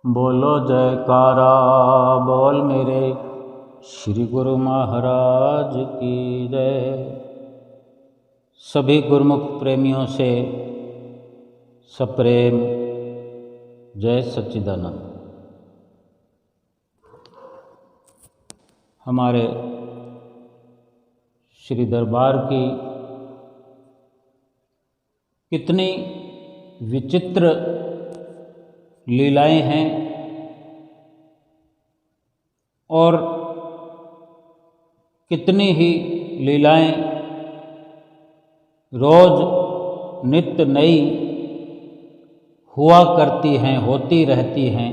बोलो जयकारा बोल मेरे श्री गुरु महाराज की जय। सभी गुरुमुख प्रेमियों से सप्रेम जय सच्चिदानंद। हमारे श्री दरबार की कितनी विचित्र लीलाएं हैं और कितनी ही लीलाएं रोज नित्य नई हुआ करती हैं, होती रहती हैं।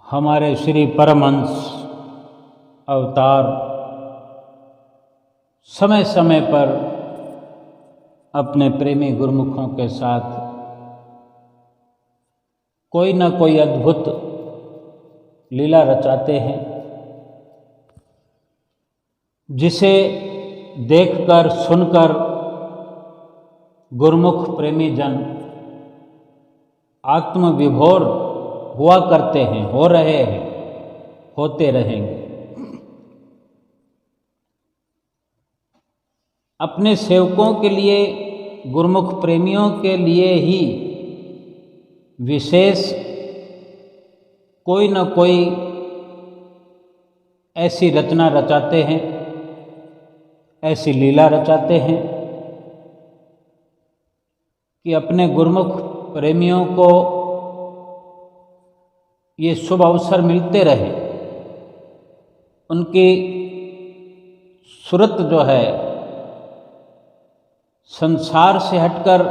हमारे श्री परमहंस अवतार समय समय पर अपने प्रेमी गुरुमुखों के साथ कोई न कोई अद्भुत लीला रचाते हैं, जिसे देखकर सुनकर गुरुमुख प्रेमी जन आत्मविभोर हुआ करते हैं, हो रहे हैं, होते रहेंगे। अपने सेवकों के लिए, गुरुमुख प्रेमियों के लिए ही विशेष कोई न कोई ऐसी रचना रचाते हैं, ऐसी लीला रचाते हैं कि अपने गुरुमुख प्रेमियों को ये शुभ अवसर मिलते रहे। उनकी सूरत जो है संसार से हटकर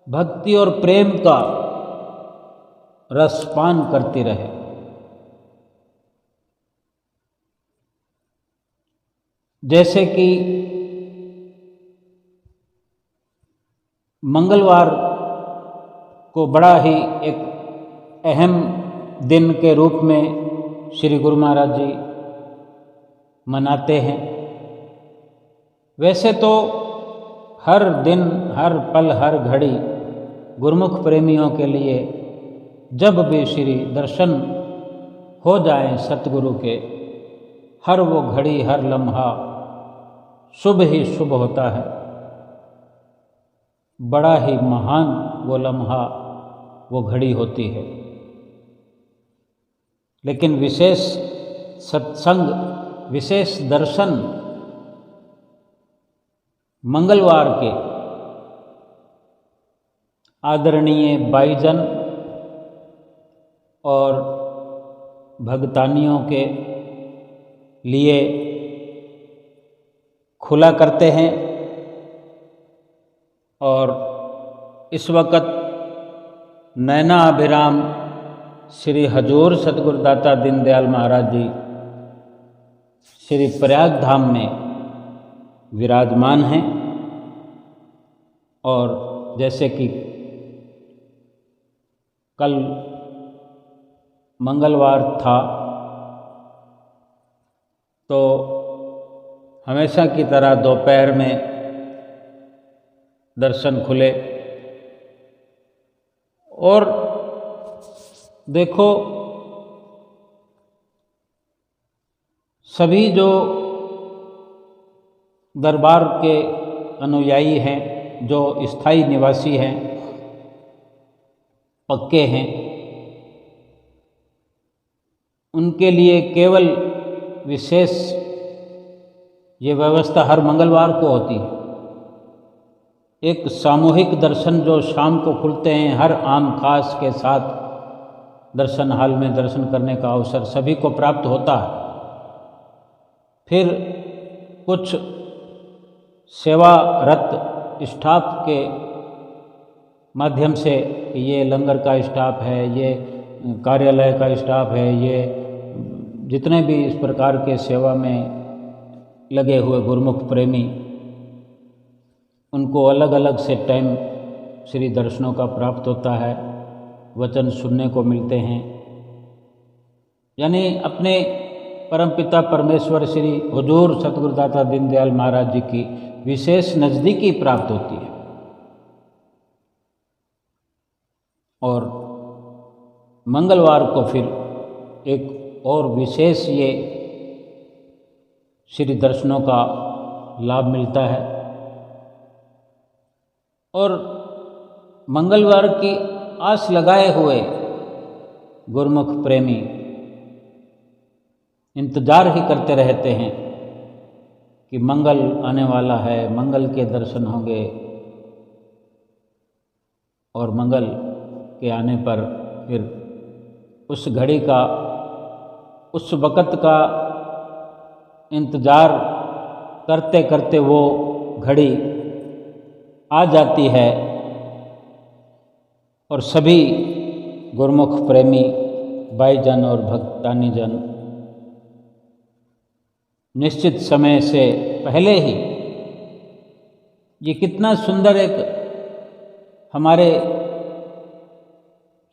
भक्ति और प्रेम का रसपान करती रहे। जैसे कि मंगलवार को बड़ा ही एक अहम दिन के रूप में श्री गुरु महाराज जी मनाते हैं। वैसे तो हर दिन, हर पल, हर घड़ी गुरुमुख प्रेमियों के लिए जब भी श्री दर्शन हो जाएं सतगुरु के, हर वो घड़ी, हर लम्हा शुभ ही शुभ होता है। बड़ा ही महान वो लम्हा, वो घड़ी होती है। लेकिन विशेष सत्संग, विशेष दर्शन मंगलवार के आदरणीय भाईजन और भगतानियों के लिए खुला करते हैं। और इस वक़्त नैना अभिराम श्री हजूर सतगुरुदाता दीनदयाल महाराज जी श्री प्रयाग धाम में विराजमान हैं। और जैसे कि कल मंगलवार था, तो हमेशा की तरह दोपहर में दर्शन खुले। और देखो, सभी जो दरबार के अनुयायी हैं, जो स्थायी निवासी हैं, पक्के हैं, उनके लिए केवल विशेष ये व्यवस्था हर मंगलवार को होती है। एक सामूहिक दर्शन जो शाम को खुलते हैं, हर आम खास के साथ दर्शन हाल में दर्शन करने का अवसर सभी को प्राप्त होता है। फिर कुछ सेवारत स्टाफ के माध्यम से, ये लंगर का स्टाफ है, ये कार्यालय का स्टाफ है, ये जितने भी इस प्रकार के सेवा में लगे हुए गुरुमुख प्रेमी, उनको अलग अलग से टाइम श्री दर्शनों का प्राप्त होता है, वचन सुनने को मिलते हैं। यानी अपने परमपिता परमेश्वर श्री हुजूर सतगुरुदाता दीनदयाल महाराज जी की विशेष नज़दीकी प्राप्त होती है। और मंगलवार को फिर एक और विशेष ये श्री दर्शनों का लाभ मिलता है। और मंगलवार की आस लगाए हुए गुरुमुख प्रेमी इंतजार ही करते रहते हैं कि मंगल आने वाला है, मंगल के दर्शन होंगे, और मंगल के आने पर फिर उस घड़ी का, उस वक़्त का इंतज़ार करते करते वो घड़ी आ जाती है और सभी गुरुमुख प्रेमी भाईजन और भक्तानी जन निश्चित समय से पहले ही, ये कितना सुंदर एक हमारे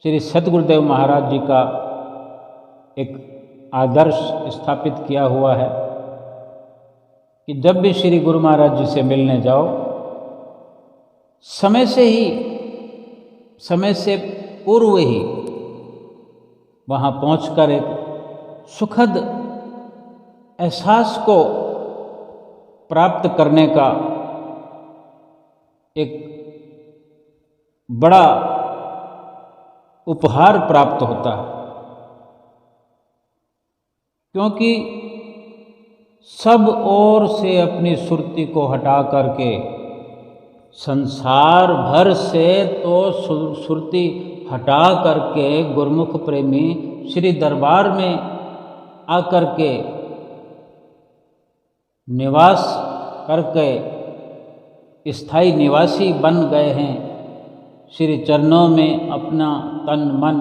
श्री सतगुरुदेव महाराज जी का एक आदर्श स्थापित किया हुआ है कि जब भी श्री गुरु महाराज जी से मिलने जाओ, समय से पूर्व ही वहाँ पहुंचकर एक सुखद एहसास को प्राप्त करने का एक बड़ा उपहार प्राप्त होता है। क्योंकि सब ओर से अपनी सुरती को हटा करके संसार भर से तो सुरती हटा करके गुरुमुख प्रेमी श्री दरबार में आकर के निवास करके स्थायी निवासी बन गए हैं। श्री चरणों में अपना तन मन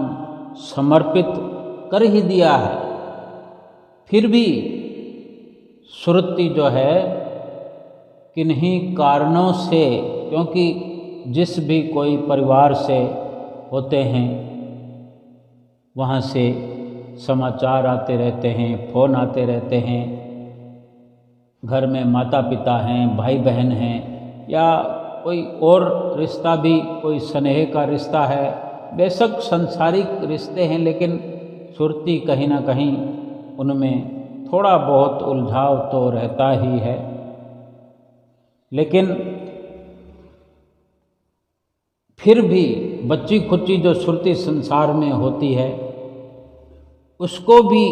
समर्पित कर ही दिया है। फिर भी सुरती जो है किन्हीं कारणों से, क्योंकि जिस भी कोई परिवार से होते हैं वहाँ से समाचार आते रहते हैं, फ़ोन आते रहते हैं, घर में माता पिता हैं, भाई बहन हैं, या कोई और रिश्ता भी, कोई स्नेह का रिश्ता है, बेशक संसारिक रिश्ते हैं, लेकिन सुरती कहीं ना कहीं उनमें थोड़ा बहुत उलझाव तो रहता ही है। लेकिन फिर भी बच्ची खुच्ची जो सुरती संसार में होती है, उसको भी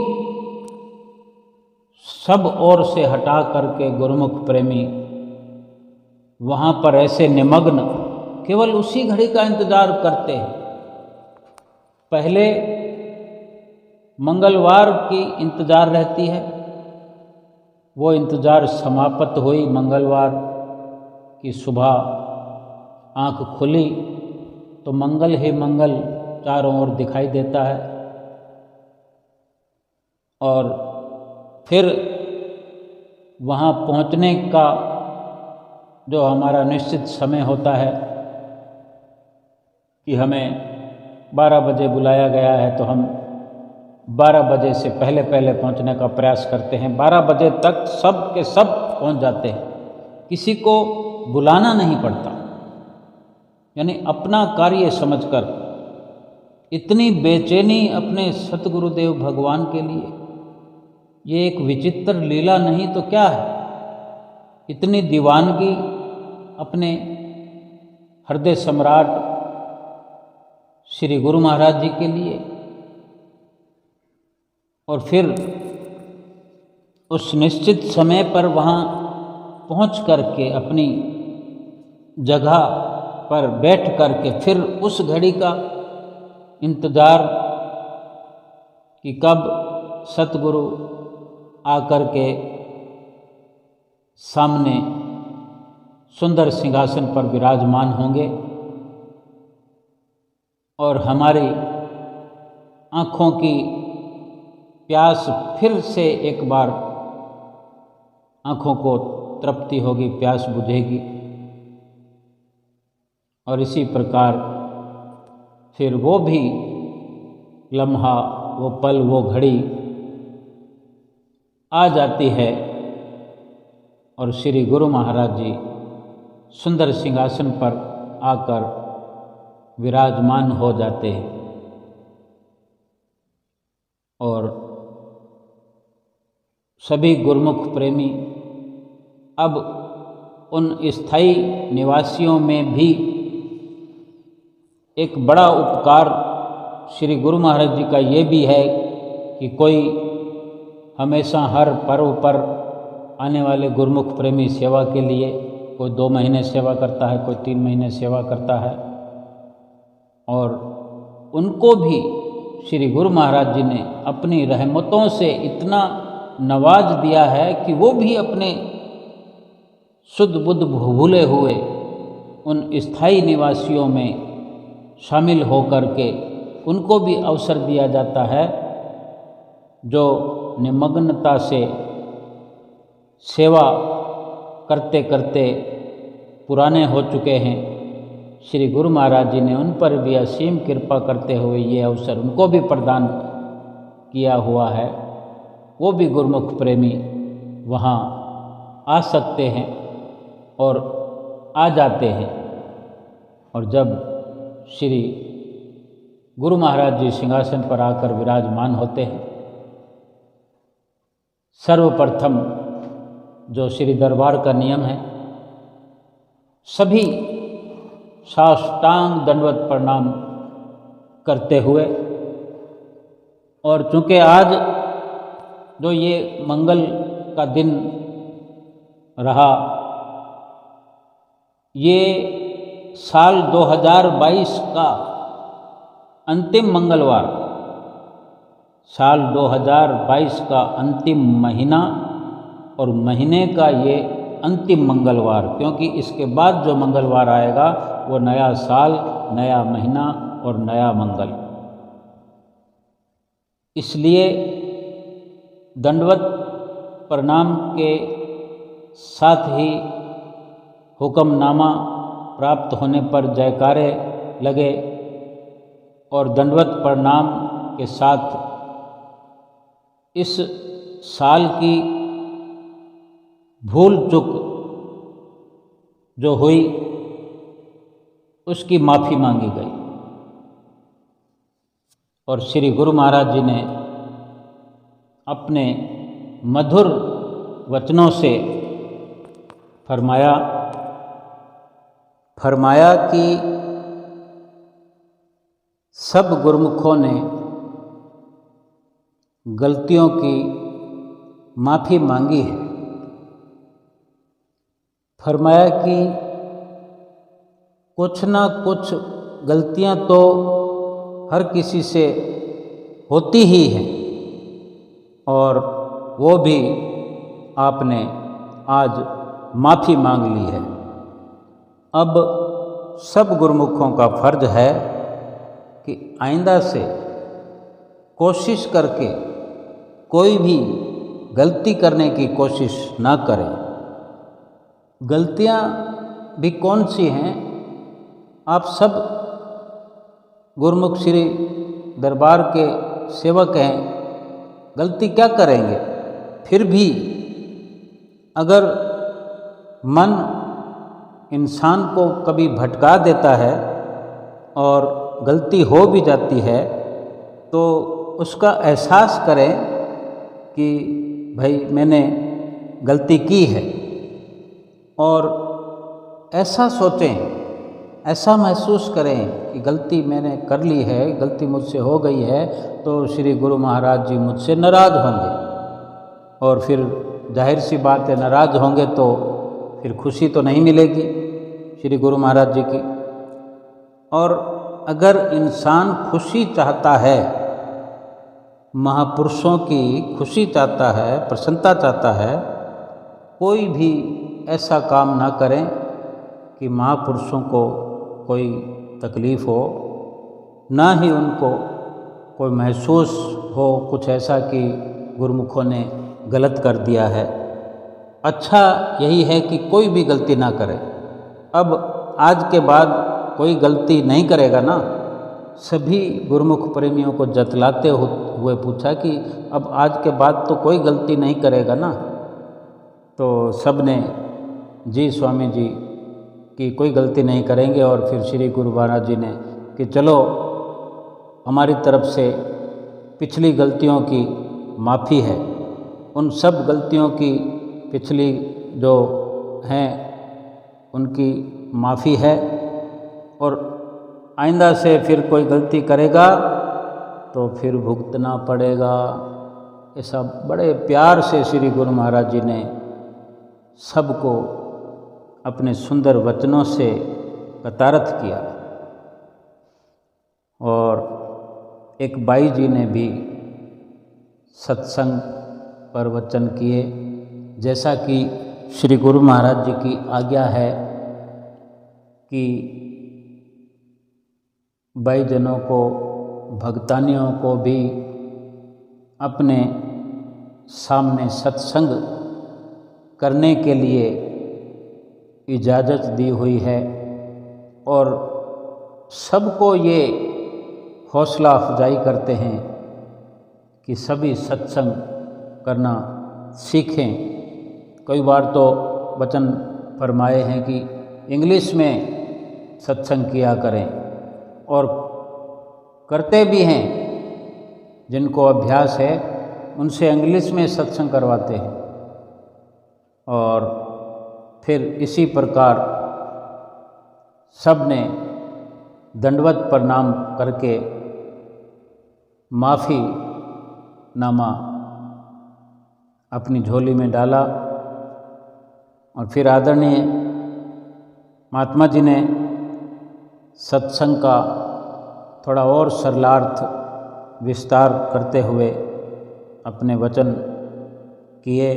सब ओर से हटा करके गुरुमुख प्रेमी वहाँ पर ऐसे निमग्न केवल उसी घड़ी का इंतज़ार करते हैं। पहले मंगलवार की इंतज़ार रहती है, वो इंतज़ार समाप्त हुई, मंगलवार की सुबह आँख खुली तो मंगल ही मंगल चारों ओर दिखाई देता है। और फिर वहाँ पहुँचने का जो हमारा निश्चित समय होता है कि हमें 12 बजे बुलाया गया है, तो हम 12 बजे से पहले पहले पहुँचने का प्रयास करते हैं। 12 बजे तक सब के सब पहुँच जाते हैं, किसी को बुलाना नहीं पड़ता। यानी अपना कार्य समझकर इतनी बेचैनी अपने सतगुरुदेव भगवान के लिए, ये एक विचित्र लीला नहीं तो क्या है। इतनी दीवानगी अपने हृदय सम्राट श्री गुरु महाराज जी के लिए, और फिर उस निश्चित समय पर वहाँ पहुँच करके अपनी जगह पर बैठ करके फिर उस घड़ी का इंतज़ार कि कब सतगुरु आकर के सामने सुंदर सिंहासन पर विराजमान होंगे और हमारी आँखों की प्यास फिर से एक बार आँखों को तृप्ति होगी, प्यास बुझेगी। और इसी प्रकार फिर वो भी लम्हा, वो पल, वो घड़ी आ जाती है और श्री गुरु महाराज जी सुंदर सिंहासन पर आकर विराजमान हो जाते हैं और सभी गुरुमुख प्रेमी अब उन स्थायी निवासियों में भी एक बड़ा उपकार श्री गुरु महाराज जी का ये भी है कि कोई हमेशा हर पर्व पर आने वाले गुरुमुख प्रेमी सेवा के लिए कोई 2 महीने सेवा करता है, कोई 3 महीने सेवा करता है और उनको भी श्री गुरु महाराज जी ने अपनी रहमतों से इतना नवाज दिया है कि वो भी अपने शुद्ध बुद्ध भूले हुए उन स्थायी निवासियों में शामिल होकर के उनको भी अवसर दिया जाता है जो निमग्नता से सेवा करते करते पुराने हो चुके हैं। श्री गुरु महाराज जी ने उन पर भी असीम कृपा करते हुए ये अवसर उनको भी प्रदान किया हुआ है। वो भी गुरुमुख प्रेमी वहाँ आ सकते हैं और आ जाते हैं। और जब श्री गुरु महाराज जी सिंहासन पर आकर विराजमान होते हैं, सर्वप्रथम जो श्री दरबार का नियम है, सभी साष्टांग दंडवत प्रणाम करते हुए, और चूँकि आज जो ये मंगल का दिन रहा, ये साल 2022 का अंतिम मंगलवार, साल 2022 का अंतिम महीना और महीने का ये अंतिम मंगलवार, क्योंकि इसके बाद जो मंगलवार आएगा वो नया साल, नया महीना और नया मंगल। इसलिए दंडवत प्रणाम के साथ ही हुक्मनामा प्राप्त होने पर जयकारे लगे और दंडवत प्रणाम के साथ इस साल की भूल चूक जो हुई उसकी माफ़ी मांगी गई और श्री गुरु महाराज जी ने अपने मधुर वचनों से फरमाया कि सब गुरुमुखों ने गलतियों की माफ़ी मांगी है। फरमाया कि कुछ ना कुछ गलतियां तो हर किसी से होती ही हैं और वो भी आपने आज माफ़ी मांग ली है। अब सब गुरुमुखों का फर्ज है कि आइंदा से कोशिश करके कोई भी गलती करने की कोशिश ना करें। गलतियां भी कौन सी हैं? आप सब गुरुमुख श्री दरबार के सेवक हैं, गलती क्या करेंगे? फिर भी अगर मन इंसान को कभी भटका देता है और गलती हो भी जाती है तो उसका एहसास करें कि भाई मैंने गलती की है और ऐसा सोचें, ऐसा महसूस करें कि गलती मैंने कर ली है, गलती मुझसे हो गई है, तो श्री गुरु महाराज जी मुझसे नाराज़ होंगे और फिर जाहिर सी बात है नाराज़ होंगे तो फिर खुशी तो नहीं मिलेगी श्री गुरु महाराज जी की। और अगर इंसान खुशी चाहता है, महापुरुषों की खुशी चाहता है, प्रसन्नता चाहता है, कोई भी ऐसा काम ना करें कि महापुरुषों को कोई तकलीफ़ हो, ना ही उनको कोई महसूस हो कुछ ऐसा कि गुरुमुखों ने गलत कर दिया है। अच्छा यही है कि कोई भी गलती ना करे। अब आज के बाद कोई गलती नहीं करेगा ना? सभी गुरुमुख प्रेमियों को जतलाते हुए पूछा कि अब आज के बाद तो कोई गलती नहीं करेगा ना? तो सब ने जी स्वामी जी की कोई गलती नहीं करेंगे। और फिर श्री गुरु महाराज जी ने कि चलो हमारी तरफ से पिछली गलतियों की माफ़ी है, उन सब गलतियों की पिछली जो हैं उनकी माफ़ी है, और आइंदा से फिर कोई गलती करेगा तो फिर भुगतना पड़ेगा। ऐसा बड़े प्यार से श्री गुरु महाराज जी ने सबको अपने सुंदर वचनों से प्रताड़ित किया। और एक बाई जी ने भी सत्संग पर वचन किए, जैसा कि श्री गुरु महाराज जी की आज्ञा है कि बाई जनों को, भक्तानियों को भी अपने सामने सत्संग करने के लिए इजाज़त दी हुई है, और सबको ये हौसला अफजाई करते हैं कि सभी सत्संग करना सीखें। कई बार तो वचन फरमाए हैं कि इंग्लिश में सत्संग किया करें, और करते भी हैं। जिनको अभ्यास है उनसे इंग्लिश में सत्संग करवाते हैं, और फिर इसी प्रकार सब ने दंडवत प्रणाम करके माफ़ी नामा अपनी झोली में डाला। और फिर आदरणीय महात्मा जी ने सत्संग का थोड़ा और सरलार्थ विस्तार करते हुए अपने वचन किए।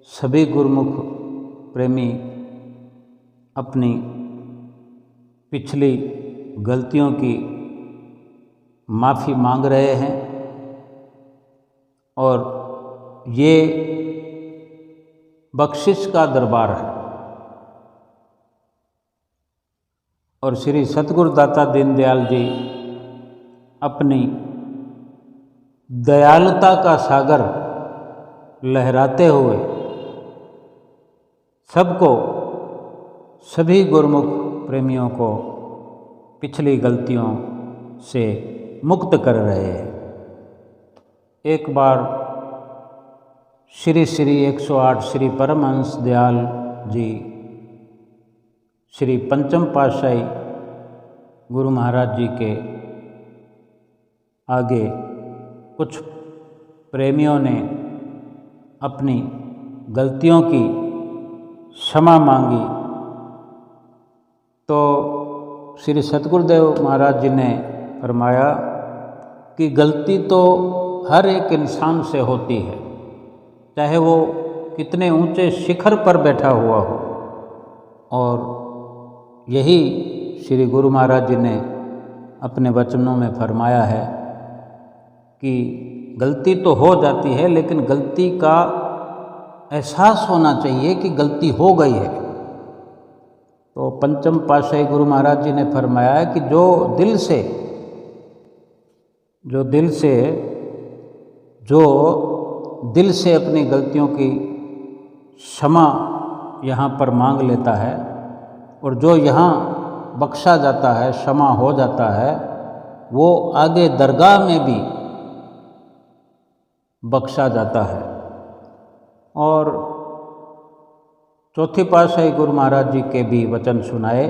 सभी गुरुमुख प्रेमी अपनी पिछली गलतियों की माफ़ी मांग रहे हैं, और ये बख्शिश का दरबार है। और श्री सतगुरु दाता दीनदयाल जी अपनी दयालुता का सागर लहराते हुए सबको, सभी गुरुमुख प्रेमियों को पिछली गलतियों से मुक्त कर रहे हैं। एक बार श्री 108 श्री परमहंस दयाल जी श्री पंचम पातशाही गुरु महाराज जी के आगे कुछ प्रेमियों ने अपनी गलतियों की क्षमा मांगी, तो श्री सतगुरुदेव महाराज जी ने फरमाया कि गलती तो हर एक इंसान से होती है, चाहे वो कितने ऊंचे शिखर पर बैठा हुआ हो। और यही श्री गुरु महाराज जी ने अपने वचनों में फरमाया है कि गलती तो हो जाती है, लेकिन गलती का एहसास होना चाहिए कि गलती हो गई है। तो पंचम पातशाही गुरु महाराज जी ने फरमाया है कि जो दिल से अपनी गलतियों की क्षमा यहाँ पर मांग लेता है, और जो यहाँ बख्शा जाता है, क्षमा हो जाता है, वो आगे दरगाह में भी बख्शा जाता है। और चौथी पातशाही गुरु महाराज जी के भी वचन सुनाए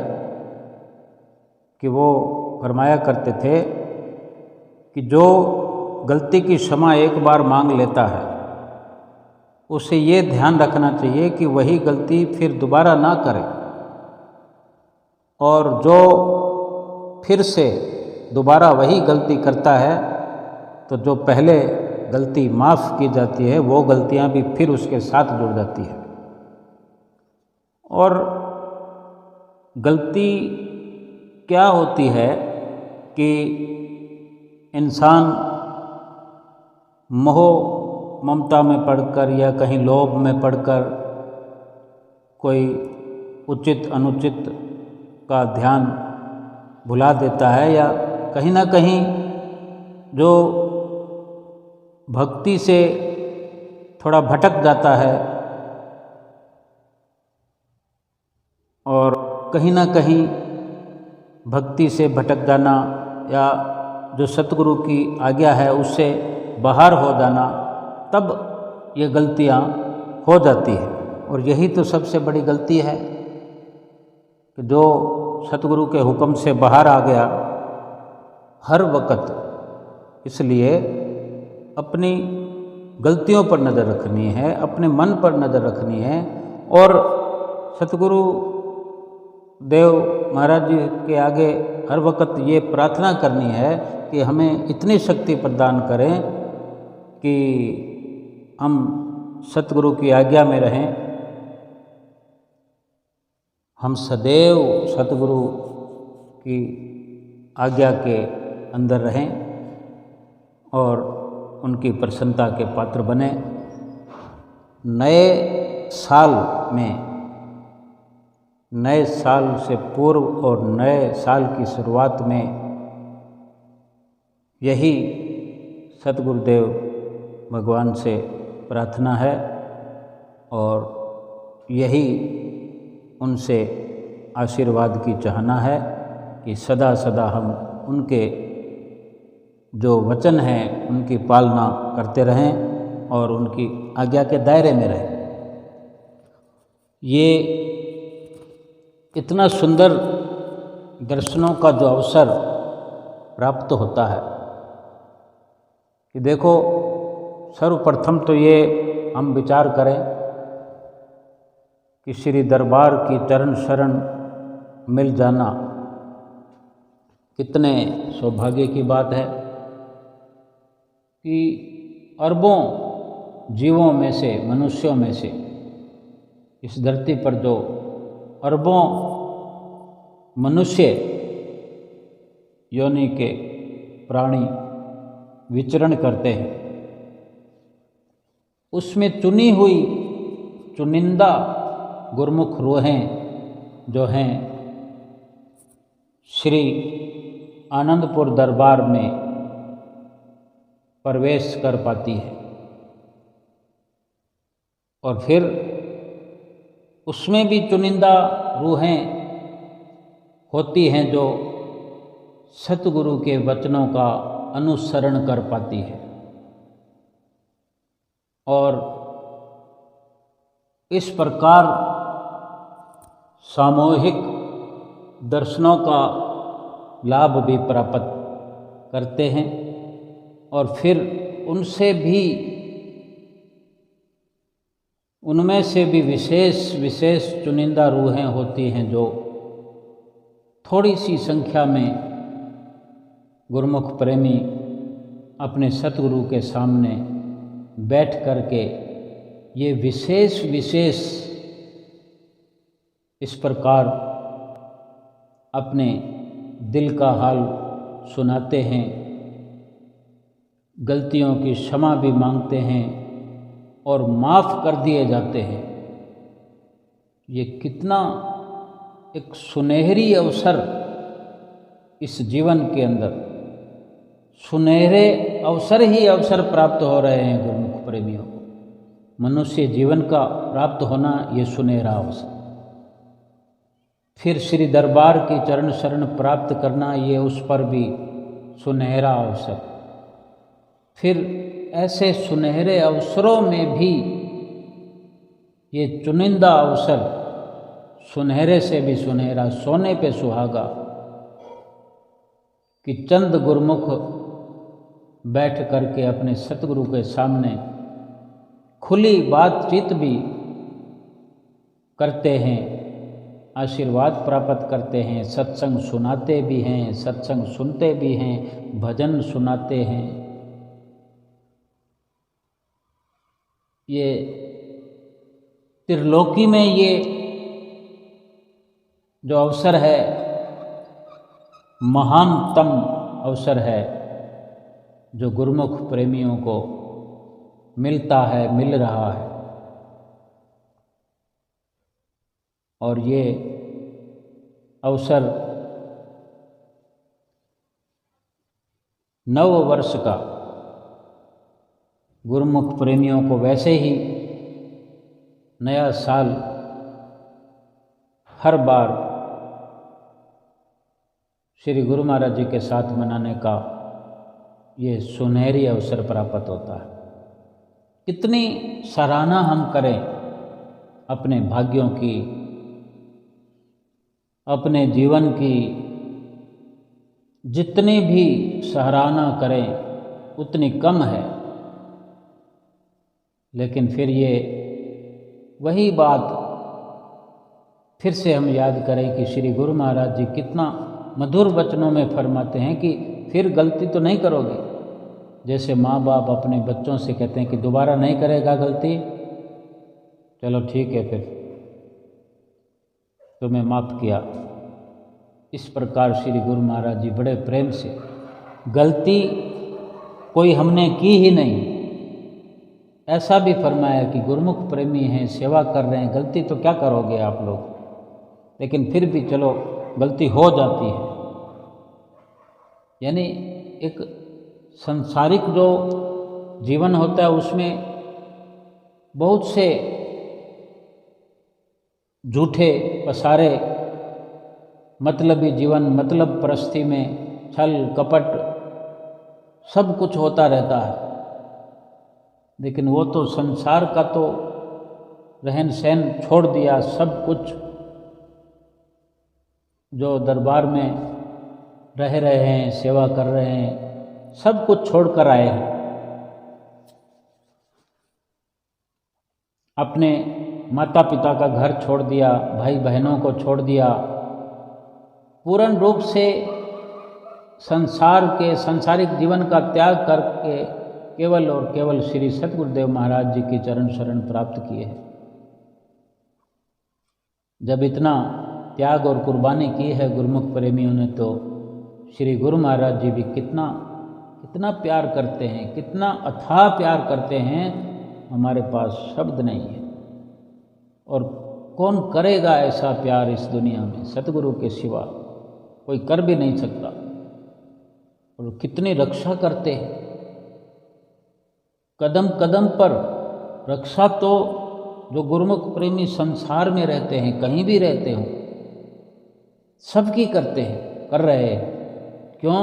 कि वो फरमाया करते थे कि जो गलती की क्षमा एक बार मांग लेता है, उसे ये ध्यान रखना चाहिए कि वही गलती फिर दोबारा ना करे, और जो फिर से दोबारा वही गलती करता है तो जो पहले गलती माफ़ की जाती है वो गलतियां भी फिर उसके साथ जुड़ जाती है। और गलती क्या होती है कि इंसान मोह ममता में पड़कर या कहीं लोभ में पड़कर कोई उचित अनुचित का ध्यान भुला देता है, या कहीं ना कहीं जो भक्ति से थोड़ा भटक जाता है, और कहीं ना कहीं भक्ति से भटक जाना या जो सतगुरु की आज्ञा है उससे बाहर हो जाना, तब ये गलतियाँ हो जाती है। और यही तो सबसे बड़ी गलती है कि जो सतगुरु के हुक्म से बाहर आ गया हर वक्त। इसलिए अपनी गलतियों पर नज़र रखनी है, अपने मन पर नज़र रखनी है और सतगुरु देव महाराज जी के आगे हर वक्त ये प्रार्थना करनी है कि हमें इतनी शक्ति प्रदान करें कि हम सतगुरु की आज्ञा में रहें, हम सदैव सतगुरु की आज्ञा के अंदर रहें और उनकी प्रसन्नता के पात्र बने। नए साल में, नए साल से पूर्व और नए साल की शुरुआत में यही सतगुरुदेव भगवान से प्रार्थना है और यही उनसे आशीर्वाद की चाहना है कि सदा सदा हम उनके जो वचन हैं उनकी पालना करते रहें और उनकी आज्ञा के दायरे में रहें। ये इतना सुंदर दर्शनों का जो अवसर प्राप्त होता है कि देखो, सर्वप्रथम तो ये हम विचार करें कि श्री दरबार की चरण शरण मिल जाना कितने सौभाग्य की बात है कि अरबों जीवों में से, मनुष्यों में से इस धरती पर जो अरबों मनुष्य योनि के प्राणी विचरण करते हैं, उसमें चुनी हुई चुनिंदा गुरमुख रूहें जो हैं श्री आनंदपुर दरबार में प्रवेश कर पाती है। और फिर उसमें भी चुनिंदा रूहें होती हैं जो सतगुरु के वचनों का अनुसरण कर पाती है और इस प्रकार सामूहिक दर्शनों का लाभ भी प्राप्त करते हैं। और फिर उनमें से भी विशेष चुनिंदा रूहें होती हैं जो थोड़ी सी संख्या में गुरुमुख प्रेमी अपने सतगुरु के सामने बैठ करके ये विशेष इस प्रकार अपने दिल का हाल सुनाते हैं, गलतियों की क्षमा भी मांगते हैं और माफ़ कर दिए जाते हैं। ये कितना एक सुनहरी अवसर इस जीवन के अंदर, सुनहरे अवसर प्राप्त हो रहे हैं गुरुमुख प्रेमियों को। मनुष्य जीवन का प्राप्त होना ये सुनहरा अवसर, फिर श्री दरबार की चरण शरण प्राप्त करना ये उस पर भी सुनहरा अवसर। फिर ऐसे सुनहरे अवसरों में भी ये चुनिंदा अवसर, सुनहरे से भी सुनहरा, सोने पे सुहागा कि चंद गुरुमुख बैठ करके अपने सतगुरु के सामने खुली बातचीत भी करते हैं, आशीर्वाद प्राप्त करते हैं, सत्संग सुनाते भी हैं, सत्संग सुनते भी हैं, भजन सुनाते हैं। ये त्रिलोकी में ये जो अवसर है महानतम अवसर है जो गुरुमुख प्रेमियों को मिलता है, मिल रहा है। और ये अवसर नव वर्ष का गुरुमुख प्रेमियों को वैसे ही नया साल हर बार श्री गुरु महाराज जी के साथ मनाने का ये सुनहरी अवसर प्राप्त होता है। कितनी सराहना हम करें अपने भाग्यों की, अपने जीवन की, जितनी भी सराहना करें उतनी कम है। लेकिन फिर ये वही बात फिर से हम याद करें कि श्री गुरु महाराज जी कितना मधुर वचनों में फरमाते हैं कि फिर गलती तो नहीं करोगे। जैसे माँ बाप अपने बच्चों से कहते हैं कि दोबारा नहीं करेगा गलती, चलो ठीक है फिर तुम्हें माफ़ किया। इस प्रकार श्री गुरु महाराज जी बड़े प्रेम से, गलती कोई हमने की ही नहीं, ऐसा भी फरमाया कि गुरुमुख प्रेमी हैं, सेवा कर रहे हैं, गलती तो क्या करोगे आप लोग, लेकिन फिर भी चलो गलती हो जाती है। यानी एक संसारिक जो जीवन होता है उसमें बहुत से झूठे पसारे मतलबी जीवन, मतलब परस्ती में छल कपट सब कुछ होता रहता है। लेकिन वो तो संसार का तो रहन सहन छोड़ दिया, सब कुछ जो दरबार में रह रहे हैं, सेवा कर रहे हैं, सब कुछ छोड़कर आए हैं। अपने माता पिता का घर छोड़ दिया, भाई बहनों को छोड़ दिया, पूर्ण रूप से संसार के सांसारिक जीवन का त्याग करके केवल और केवल श्री सतगुरुदेव महाराज जी की चरण शरण प्राप्त किए हैं। जब इतना त्याग और कुर्बानी की है गुरुमुख प्रेमियों ने, तो श्री गुरु महाराज जी भी कितना कितना प्यार करते हैं, कितना अथाह प्यार करते हैं, हमारे पास शब्द नहीं है। और कौन करेगा ऐसा प्यार इस दुनिया में, सतगुरु के सिवा कोई कर भी नहीं सकता। और कितनी रक्षा करते हैं, कदम कदम पर रक्षा। तो जो गुरुमुख प्रेमी संसार में रहते हैं, कहीं भी रहते हों, सबकी करते हैं, कर रहे हैं। क्यों?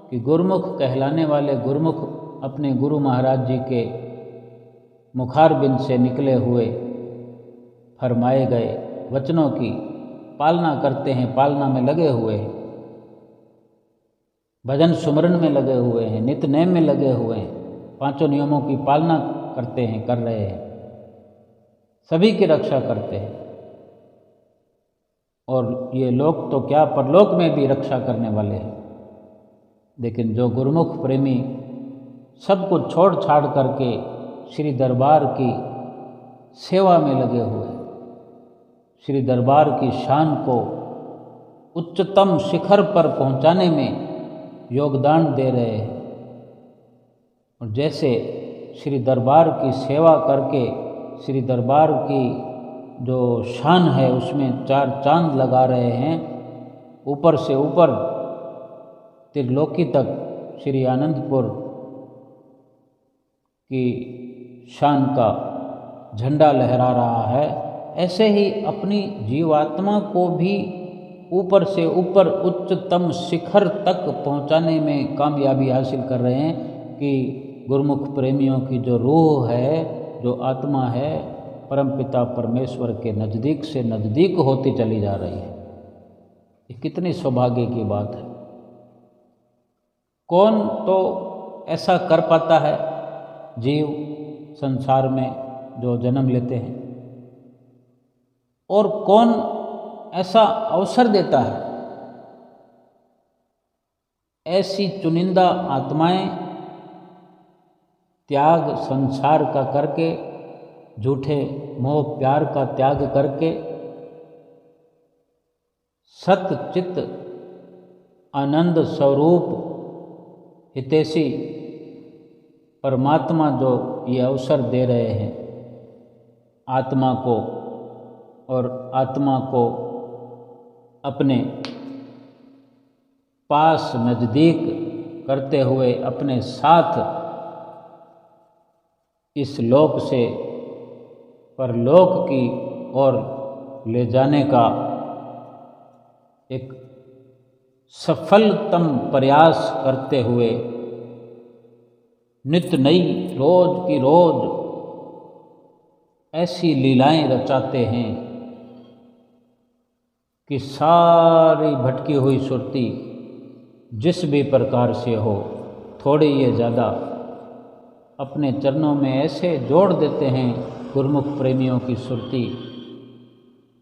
कि गुरुमुख कहलाने वाले गुरुमुख अपने गुरु महाराज जी के मुखारबिंद से निकले हुए फरमाए गए वचनों की पालना करते हैं, पालना में लगे हुए हैं, भजन सुमरन में लगे हुए हैं, नित्य नेम में लगे हुए हैं, पांचों नियमों की पालना करते हैं, कर रहे हैं, सभी की रक्षा करते हैं। और ये लोक तो क्या, परलोक में भी रक्षा करने वाले हैं। लेकिन जो गुरुमुख प्रेमी सब कुछ छोड़ छाड़ करके श्री दरबार की सेवा में लगे हुए हैं, श्री दरबार की शान को उच्चतम शिखर पर पहुंचाने में योगदान दे रहे हैं। और जैसे श्री दरबार की सेवा करके श्री दरबार की जो शान है उसमें चार चांद लगा रहे हैं, ऊपर से ऊपर त्रिलोकी तक श्री आनंदपुर की शान का झंडा लहरा रहा है, ऐसे ही अपनी जीवात्मा को भी ऊपर से ऊपर उच्चतम शिखर तक पहुंचाने में कामयाबी हासिल कर रहे हैं। कि गुरुमुख प्रेमियों की जो रूह है, जो आत्मा है, परमपिता परमेश्वर के नज़दीक से नज़दीक होती चली जा रही है। ये कितनी सौभाग्य की बात है। कौन तो ऐसा कर पाता है जीव संसार में जो जन्म लेते हैं, और कौन ऐसा अवसर देता है। ऐसी चुनिंदा आत्माएं त्याग संसार का करके, झूठे मोह प्यार का त्याग करके, सत चित आनंद स्वरूप हितैषी परमात्मा जो ये अवसर दे रहे हैं आत्मा को, और आत्मा को अपने पास नज़दीक करते हुए अपने साथ इस लोक से परलोक की ओर ले जाने का एक सफलतम प्रयास करते हुए नित नई रोज की रोज ऐसी लीलाएं रचाते हैं कि सारी भटकी हुई सुरती जिस भी प्रकार से हो, थोड़ी ये ज़्यादा, अपने चरणों में ऐसे जोड़ देते हैं गुरुमुख प्रेमियों की सुरती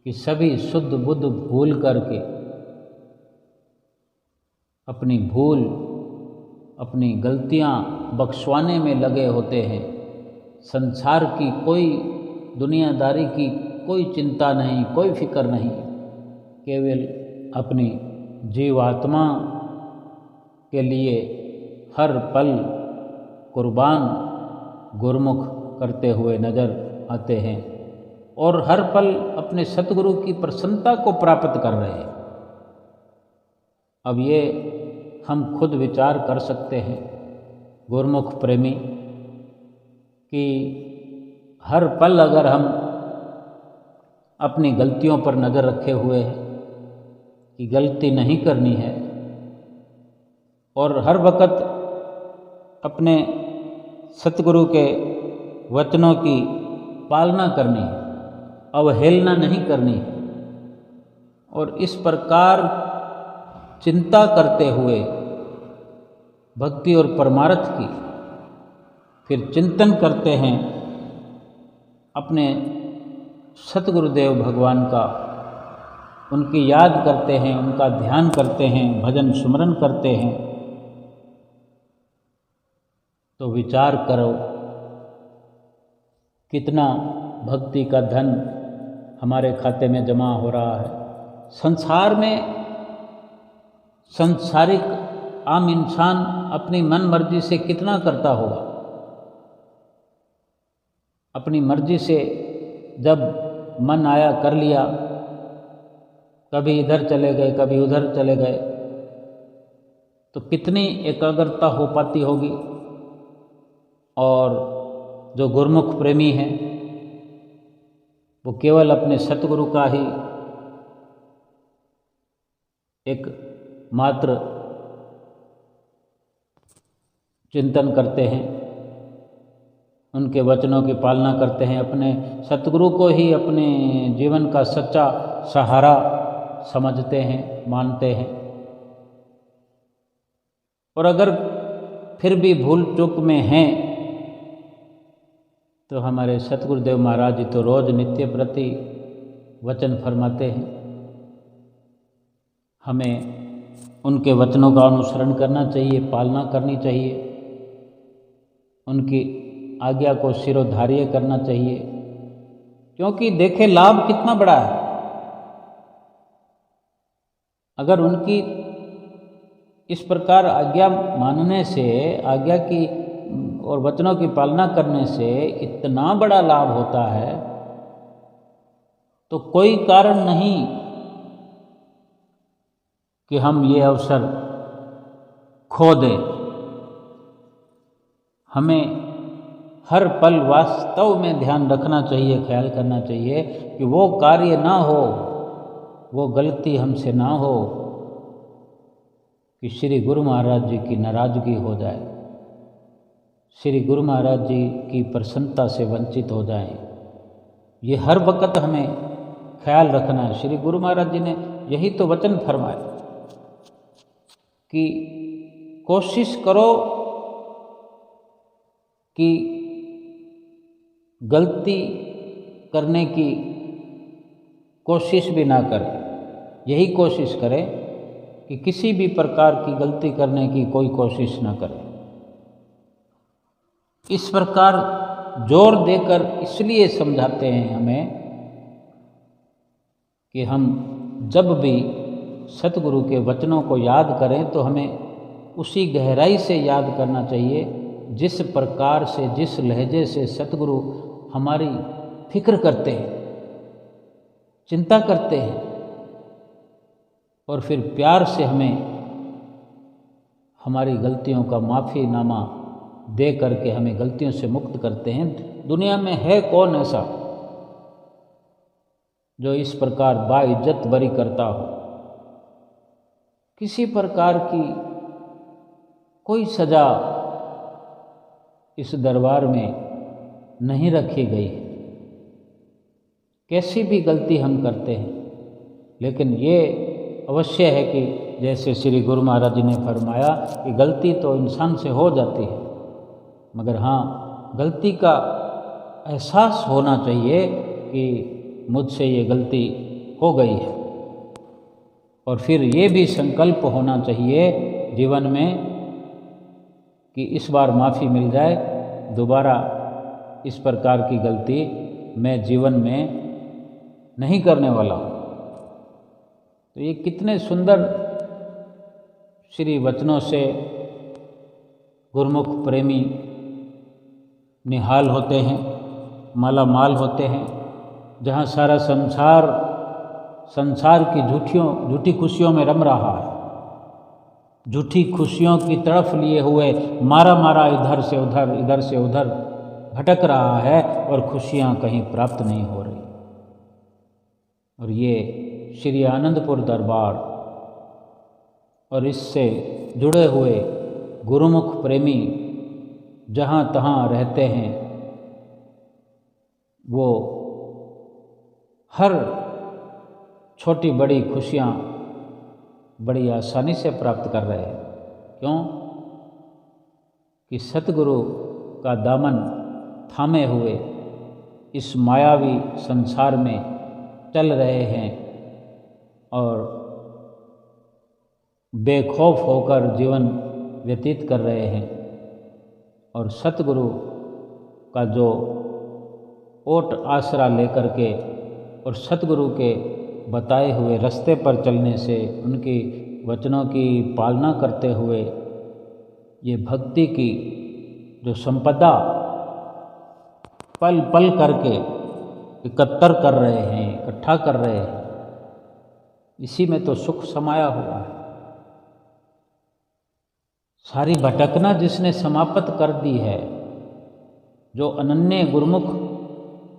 कि सभी शुद्ध बुद्ध भूल करके अपनी भूल, अपनी गलतियां बख्शवाने में लगे होते हैं। संसार की कोई, दुनियादारी की कोई चिंता नहीं, कोई फिक्र नहीं, केवल अपनी जीवात्मा के लिए हर पल कुर्बान गुरुमुख करते हुए नज़र आते हैं और हर पल अपने सतगुरु की प्रसन्नता को प्राप्त कर रहे हैं। अब ये हम खुद विचार कर सकते हैं गुरुमुख प्रेमी कि हर पल अगर हम अपनी गलतियों पर नज़र रखे हुए हैं कि गलती नहीं करनी है और हर वक्त अपने सतगुरु के वचनों की पालना करनी है, अवहेलना नहीं करनी है, और इस प्रकार चिंता करते हुए भक्ति और परमार्थ की फिर चिंतन करते हैं अपने सतगुरुदेव भगवान का, उनकी याद करते हैं, उनका ध्यान करते हैं, भजन सुमरन करते हैं, तो विचार करो कितना भक्ति का धन हमारे खाते में जमा हो रहा है। संसार में संसारिक आम इंसान अपनी मन मर्जी से कितना करता होगा। अपनी मर्जी से जब मन आया कर लिया, कभी इधर चले गए, कभी उधर चले गए, तो कितनी एकाग्रता हो पाती होगी। और जो गुरुमुख प्रेमी हैं वो केवल अपने सतगुरु का ही एक मात्र चिंतन करते हैं, उनके वचनों की पालना करते हैं, अपने सतगुरु को ही अपने जीवन का सच्चा सहारा समझते हैं, मानते हैं। और अगर फिर भी भूल चूक में हैं तो हमारे सतगुरुदेव महाराज जी तो रोज नित्य प्रति वचन फरमाते हैं, हमें उनके वचनों का अनुसरण करना चाहिए, पालना करनी चाहिए, उनकी आज्ञा को शिरोधार्य करना चाहिए, क्योंकि देखे लाभ कितना बड़ा है। अगर उनकी इस प्रकार आज्ञा मानने से, आज्ञा की और वचनों की पालना करने से इतना बड़ा लाभ होता है तो कोई कारण नहीं कि हम ये अवसर खो दें। हमें हर पल वास्तव में ध्यान रखना चाहिए, ख्याल करना चाहिए कि वो कार्य ना हो, वो गलती हमसे ना हो कि श्री गुरु महाराज जी की नाराज़गी हो जाए, श्री गुरु महाराज जी की प्रसन्नता से वंचित हो जाएं। ये हर वक्त हमें ख्याल रखना है। श्री गुरु महाराज जी ने यही तो वचन फरमाए कि कोशिश करो कि गलती करने की कोशिश भी ना करें, यही कोशिश करें कि किसी भी प्रकार की गलती करने की कोई कोशिश ना करें। इस प्रकार जोर देकर इसलिए समझाते हैं हमें कि हम जब भी सतगुरु के वचनों को याद करें तो हमें उसी गहराई से याद करना चाहिए जिस प्रकार से, जिस लहजे से सतगुरु हमारी फिक्र करते हैं, चिंता करते हैं, और फिर प्यार से हमें हमारी गलतियों का माफ़ीनामा दे करके हमें गलतियों से मुक्त करते हैं। दुनिया में है कौन ऐसा जो इस प्रकार बाइज्जत बरी करता हो किसी प्रकार की कोई सज़ा इस दरबार में नहीं रखी गई। कैसी भी गलती हम करते हैं, लेकिन ये अवश्य है कि जैसे श्री गुरु महाराज जी ने फरमाया कि गलती तो इंसान से हो जाती है, मगर हाँ, गलती का एहसास होना चाहिए कि मुझसे ये गलती हो गई है, और फिर ये भी संकल्प होना चाहिए जीवन में कि इस बार माफ़ी मिल जाए, दोबारा इस प्रकार की गलती मैं जीवन में नहीं करने वाला हूँ। तो ये कितने सुंदर श्री वचनों से गुरुमुख प्रेमी निहाल होते हैं, माला माल होते हैं। जहाँ सारा संसार की झूठी खुशियों में रम रहा है, झूठी खुशियों की तरफ लिए हुए मारा इधर से उधर भटक रहा है और खुशियाँ कहीं प्राप्त नहीं हो रही। और ये श्री आनंदपुर दरबार और इससे जुड़े हुए गुरुमुख प्रेमी जहाँ तहाँ रहते हैं, वो हर छोटी बड़ी खुशियाँ बड़ी आसानी से प्राप्त कर रहे हैं। क्यों? कि सतगुरु का दामन थामे हुए इस मायावी संसार में चल रहे हैं और बेखौफ होकर जीवन व्यतीत कर रहे हैं। और सतगुरु का जो ओट आसरा लेकर के और सतगुरु के बताए हुए रास्ते पर चलने से, उनकी वचनों की पालना करते हुए ये भक्ति की जो संपदा पल पल करके इकट्ठा कर रहे हैं, इसी में तो सुख समाया हुआ है। सारी भटकना जिसने समाप्त कर दी है, जो अनन्य गुरुमुख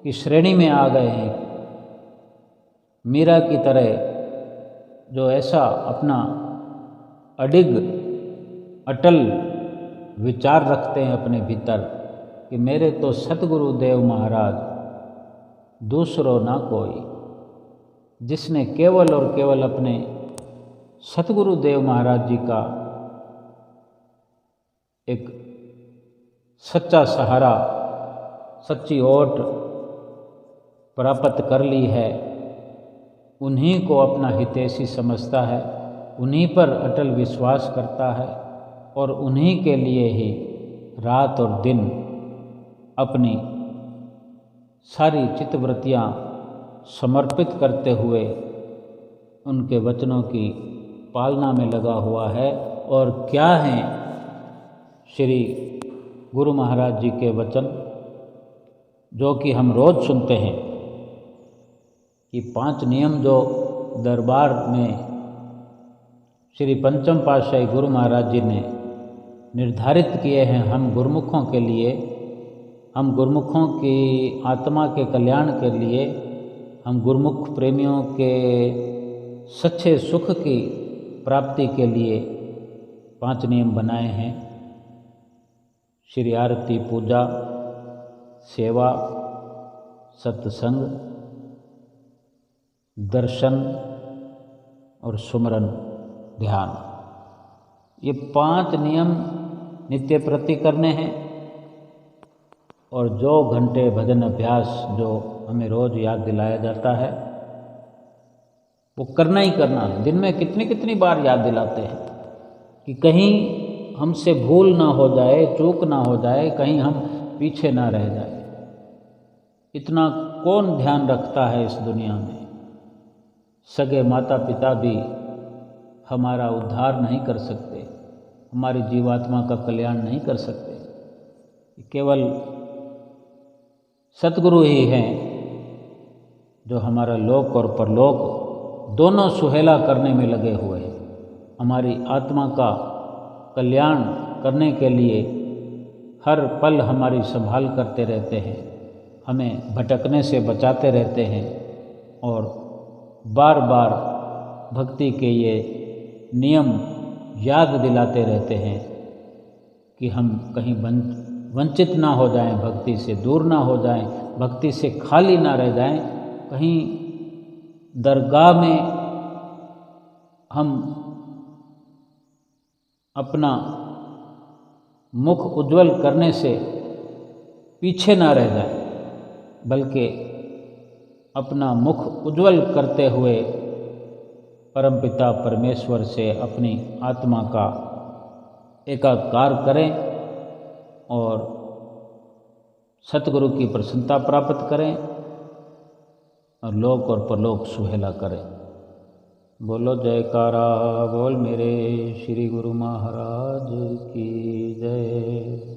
की श्रेणी में आ गए हैं, मीरा की तरह जो ऐसा अपना अडिग अटल विचार रखते हैं अपने भीतर कि मेरे तो सतगुरु देव महाराज दूसरो ना कोई, जिसने केवल और केवल अपने सतगुरु देव महाराज जी का एक सच्चा सहारा, सच्ची ओट प्राप्त कर ली है, उन्हीं को अपना हितैषी समझता है, उन्हीं पर अटल विश्वास करता है और उन्हीं के लिए ही रात और दिन अपनी सारी चित्तवृत्तियाँ समर्पित करते हुए उनके वचनों की पालना में लगा हुआ है। और क्या हैं श्री गुरु महाराज जी के वचन, जो कि हम रोज़ सुनते हैं कि 5 नियम जो दरबार में श्री पंचम पातशाही गुरु महाराज जी ने निर्धारित किए हैं हम गुरुमुखों के लिए, हम गुरुमुखों की आत्मा के कल्याण के लिए, हम गुरुमुख प्रेमियों के सच्चे सुख की प्राप्ति के लिए 5 नियम बनाए हैं। श्री आरती, पूजा, सेवा, सत्संग, दर्शन और सुमरन, ध्यान, ये 5 नियम नित्य प्रति करने हैं। और जो घंटे भजन अभ्यास जो हमें रोज़ याद दिलाया जाता है, वो करना ही करना। दिन में कितनी बार याद दिलाते हैं कि कहीं हमसे भूल ना हो जाए, चूक ना हो जाए, कहीं हम पीछे ना रह जाए। इतना कौन ध्यान रखता है इस दुनिया में? सगे माता पिता भी हमारा उद्धार नहीं कर सकते, हमारी जीवात्मा का कल्याण नहीं कर सकते। केवल सतगुरु ही हैं जो हमारा लोक और परलोक दोनों सुहेला करने में लगे हुए हैं। हमारी आत्मा का कल्याण करने के लिए हर पल हमारी संभाल करते रहते हैं, हमें भटकने से बचाते रहते हैं और बार बार भक्ति के ये नियम याद दिलाते रहते हैं कि हम कहीं वंचित ना हो जाएं, भक्ति से दूर ना हो जाएं, भक्ति से खाली ना रह जाएं। कहीं दरगाह में हम अपना मुख उज्जवल करने से पीछे ना रह जाएं, बल्कि अपना मुख उज्जवल करते हुए परमपिता परमेश्वर से अपनी आत्मा का एकाकार करें और सतगुरु की प्रसन्नता प्राप्त करें और लोक और परलोक सुहेला करें। बोलो जयकारा बोल मेरे श्री गुरु महाराज की जय।